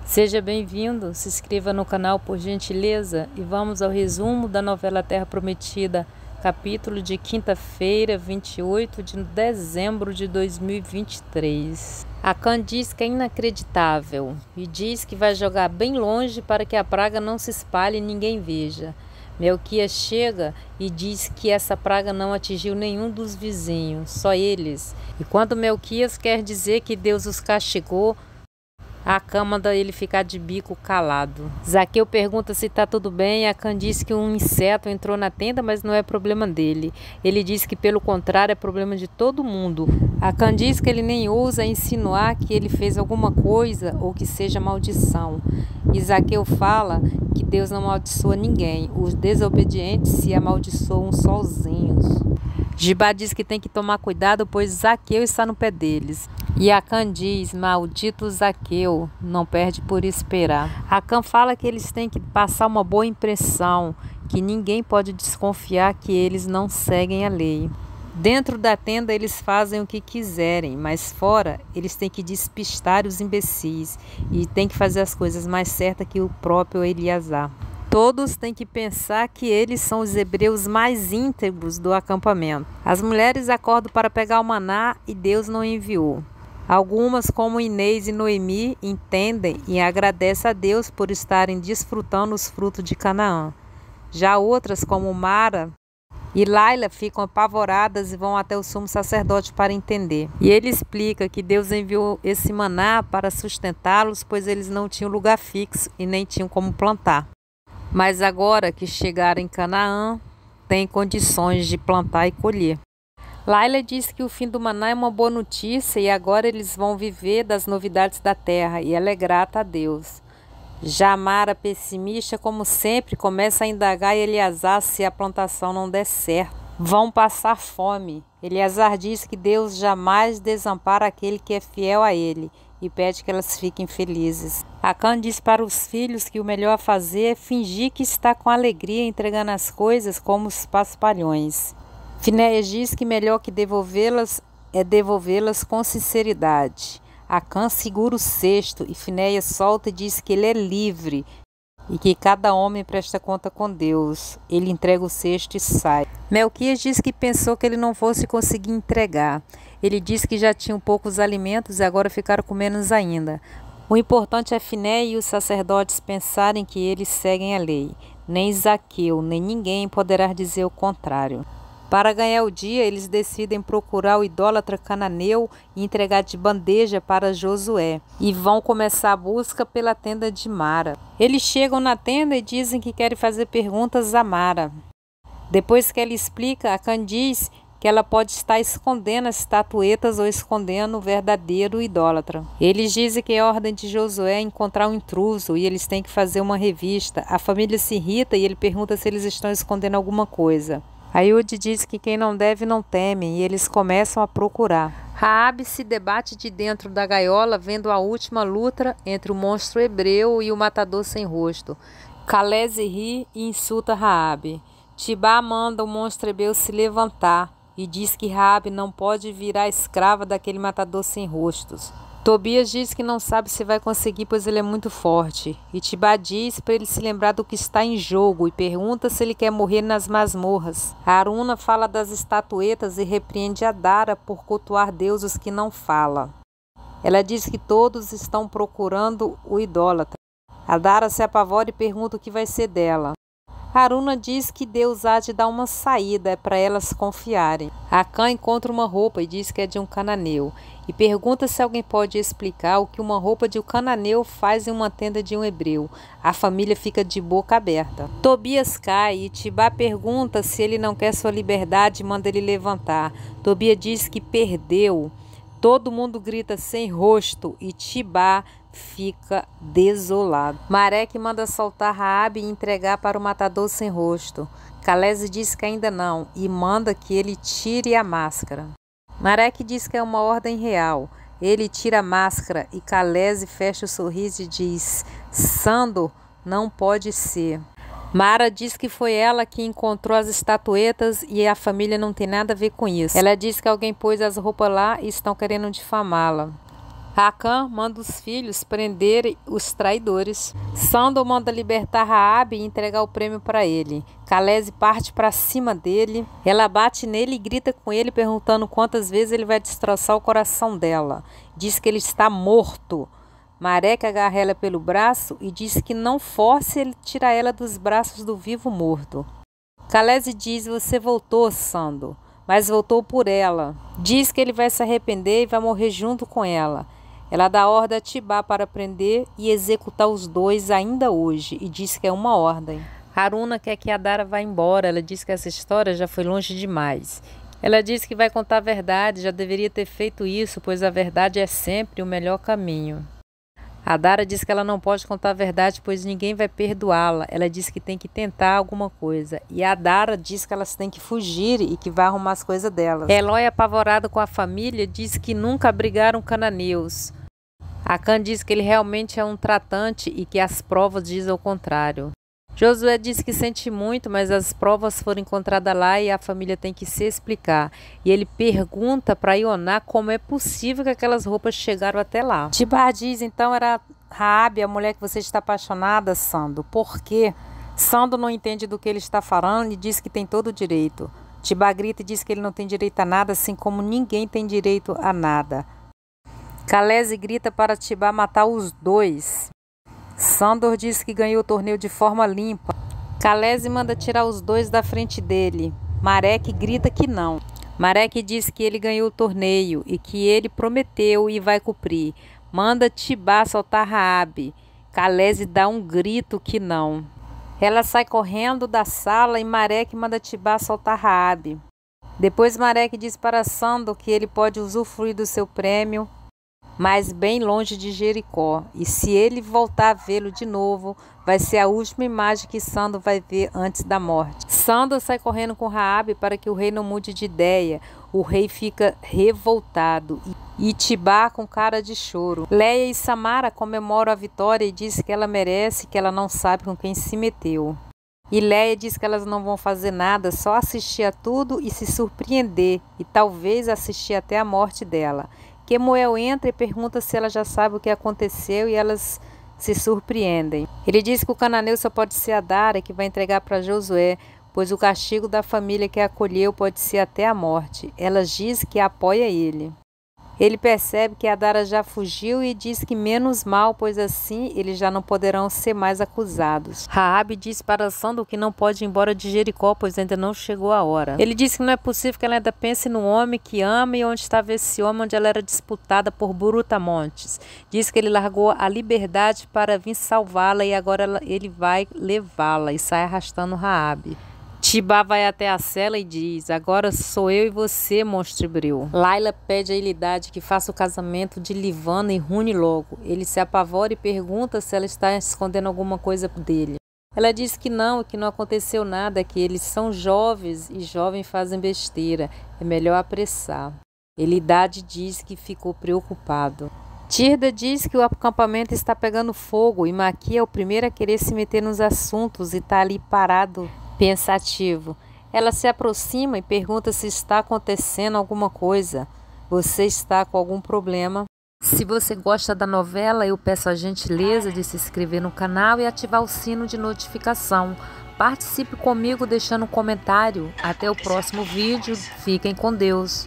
Seja bem-vindo, se inscreva no canal por gentileza e vamos ao resumo da novela Terra Prometida, capítulo de quinta-feira, 28 de dezembro de 2023. Akan diz que é inacreditável e diz que vai jogar bem longe para que a praga não se espalhe e ninguém veja. Melquias chega e diz que essa praga não atingiu nenhum dos vizinhos, só eles. E quando Melquias quer dizer que Deus os castigou, Akan manda ele ficar de bico calado. Zaqueu pergunta se está tudo bem e Akan diz que um inseto entrou na tenda, mas não é problema dele. Ele diz que pelo contrário é problema de todo mundo. Akan diz que ele nem ousa insinuar que ele fez alguma coisa ou que seja maldição. E Zaqueu fala que Deus não amaldiçoa ninguém. Os desobedientes se amaldiçoam sozinhos. Gibá diz que tem que tomar cuidado, pois Zaqueu está no pé deles. E Akan diz, maldito Zaqueu, não perde por esperar. Akan fala que eles têm que passar uma boa impressão, que ninguém pode desconfiar que eles não seguem a lei. Dentro da tenda eles fazem o que quiserem, mas fora eles têm que despistar os imbecis e têm que fazer as coisas mais certas que o próprio Eleazar. Todos têm que pensar que eles são os hebreus mais íntegros do acampamento. As mulheres acordam para pegar o maná e Deus não enviou. Algumas, como Inês e Noemi, entendem e agradecem a Deus por estarem desfrutando os frutos de Canaã. Já outras, como Mara e Laila, ficam apavoradas e vão até o sumo sacerdote para entender. E ele explica que Deus enviou esse maná para sustentá-los, pois eles não tinham lugar fixo e nem tinham como plantar. Mas agora que chegaram em Canaã, têm condições de plantar e colher. Laila diz que o fim do maná é uma boa notícia e agora eles vão viver das novidades da terra e ela é grata a Deus. Já Mara, pessimista como sempre, começa a indagar Eleazar se a plantação não der certo. Vão passar fome. Eleazar diz que Deus jamais desampara aquele que é fiel a ele e pede que elas fiquem felizes. Akan diz para os filhos que o melhor a fazer é fingir que está com alegria entregando as coisas como os paspalhões. Finéias diz que melhor que devolvê-las é devolvê-las com sinceridade. Akan segura o cesto e Finéias solta e diz que ele é livre e que cada homem presta conta com Deus. Ele entrega o cesto e sai. Melquias diz que pensou que ele não fosse conseguir entregar. Ele diz que já tinham poucos alimentos e agora ficaram com menos ainda. O importante é Finéias e os sacerdotes pensarem que eles seguem a lei. Nem Zaqueu, nem ninguém poderá dizer o contrário. Para ganhar o dia, eles decidem procurar o idólatra cananeu e entregar de bandeja para Josué. E vão começar a busca pela tenda de Mara. Eles chegam na tenda e dizem que querem fazer perguntas a Mara. Depois que ela explica, Akan diz que ela pode estar escondendo as estatuetas ou escondendo o verdadeiro idólatra. Eles dizem que é ordem de Josué encontrar um intruso e eles têm que fazer uma revista. A família se irrita e ele pergunta se eles estão escondendo alguma coisa. Aíode diz que quem não deve não teme e eles começam a procurar. Raabe se debate de dentro da gaiola vendo a última luta entre o monstro hebreu e o matador sem rosto. Calese ri e insulta Raabe. Tibá manda o monstro hebreu se levantar e diz que Raabe não pode virar escrava daquele matador sem rostos. Tobias diz que não sabe se vai conseguir, pois ele é muito forte. E Tibá diz para ele se lembrar do que está em jogo e pergunta se ele quer morrer nas masmorras. Aruna fala das estatuetas e repreende a Dara por cultuar deuses que não fala. Ela diz que todos estão procurando o idólatra. A Dara se apavora e pergunta o que vai ser dela. Aruna diz que Deus há de dar uma saída para elas confiarem. Akan encontra uma roupa e diz que é de um cananeu. E pergunta se alguém pode explicar o que uma roupa de um cananeu faz em uma tenda de um hebreu. A família fica de boca aberta. Tobias cai e Tibá pergunta se ele não quer sua liberdade e manda ele levantar. Tobias diz que perdeu. Todo mundo grita sem rosto e Tibá fica desolado. Mareque manda soltar Raabe e entregar para o matador sem rosto. Calese diz que ainda não e manda que ele tire a máscara. Mareque diz que é uma ordem real. Ele tira a máscara e Calese fecha o sorriso e diz: Sando não pode ser. Mara diz que foi ela que encontrou as estatuetas e a família não tem nada a ver com isso. Ela diz que alguém pôs as roupas lá e estão querendo difamá-la. Rakan manda os filhos prenderem os traidores. Sandor manda libertar Raabe e entregar o prêmio para ele. Kalese parte para cima dele. Ela bate nele e grita com ele, perguntando quantas vezes ele vai destroçar o coração dela. Diz que ele está morto. Marek agarra ela pelo braço e diz que não force ele tirar ela dos braços do vivo morto. Kalese diz: você voltou, Sandor, mas voltou por ela. Diz que ele vai se arrepender e vai morrer junto com ela. Ela dá ordem a Tibá para prender e executar os dois ainda hoje e diz que é uma ordem. Haruna quer que Adara vá embora. Ela diz que essa história já foi longe demais. Ela diz que vai contar a verdade, já deveria ter feito isso, pois a verdade é sempre o melhor caminho. Adara diz que ela não pode contar a verdade, pois ninguém vai perdoá-la. Ela diz que tem que tentar alguma coisa. E Adara diz que elas têm que fugir e que vai arrumar as coisas delas. Elói, apavorado com a família, diz que nunca abrigaram cananeus. Akan diz que ele realmente é um tratante e que as provas dizem o contrário. Josué diz que sente muito, mas as provas foram encontradas lá e a família tem que se explicar. E ele pergunta para Ioná como é possível que aquelas roupas chegaram até lá. Tibá diz: então era Raabe, a mulher que você está apaixonada, Sandor. Por quê? Sandor não entende do que ele está falando e diz que tem todo o direito. Tibá grita e diz que ele não tem direito a nada, assim como ninguém tem direito a nada. Kalese grita para Tibá matar os dois. Sandor diz que ganhou o torneio de forma limpa. Kalese manda tirar os dois da frente dele. Marek grita que não. Marek diz que ele ganhou o torneio e que ele prometeu e vai cumprir. Manda Tibá soltar Raabe. Kalese dá um grito que não. Ela sai correndo da sala e Marek manda Tibá soltar Raabe. Depois Marek diz para Sandor que ele pode usufruir do seu prêmio, mas bem longe de Jericó. E se ele voltar a vê-lo de novo, vai ser a última imagem que Sandor vai ver antes da morte. Sandor sai correndo com Raabe para que o rei não mude de ideia. O rei fica revoltado e Tibá com cara de choro. Leia e Samara comemoram a vitória e diz que ela merece, que ela não sabe com quem se meteu. E Leia diz que elas não vão fazer nada, só assistir a tudo e se surpreender, e talvez assistir até a morte dela. Kemuel entra e pergunta se ela já sabe o que aconteceu e elas se surpreendem. Ele diz que o cananeu só pode ser Adara, que vai entregar para Josué, pois o castigo da família que a acolheu pode ser até a morte. Ela diz que apoia ele. Ele percebe que Adara já fugiu e diz que menos mal, pois assim eles já não poderão ser mais acusados. Raabe diz para Sandor que não pode ir embora de Jericó, pois ainda não chegou a hora. Ele diz que não é possível que ela ainda pense no homem que ama e onde estava esse homem, onde ela era disputada por Brutamontes. Diz que ele largou a liberdade para vir salvá-la e agora ele vai levá-la e sai arrastando Raabe. Tibá vai até a cela e diz: agora sou eu e você, monstro bril. Laila pede a Elidade que faça o casamento de Livana e Rune logo. Ele se apavora e pergunta se ela está escondendo alguma coisa dele. Ela diz que não aconteceu nada, que eles são jovens e jovens fazem besteira. É melhor apressar. Elidade diz que ficou preocupado. Tirda diz que o acampamento está pegando fogo e Maqui é o primeiro a querer se meter nos assuntos e está ali parado, pensativo. Ela se aproxima e pergunta se está acontecendo alguma coisa. Você está com algum problema? Se você gosta da novela, eu peço a gentileza de se inscrever no canal e ativar o sino de notificação. Participe comigo deixando um comentário. Até o próximo vídeo. Fiquem com Deus.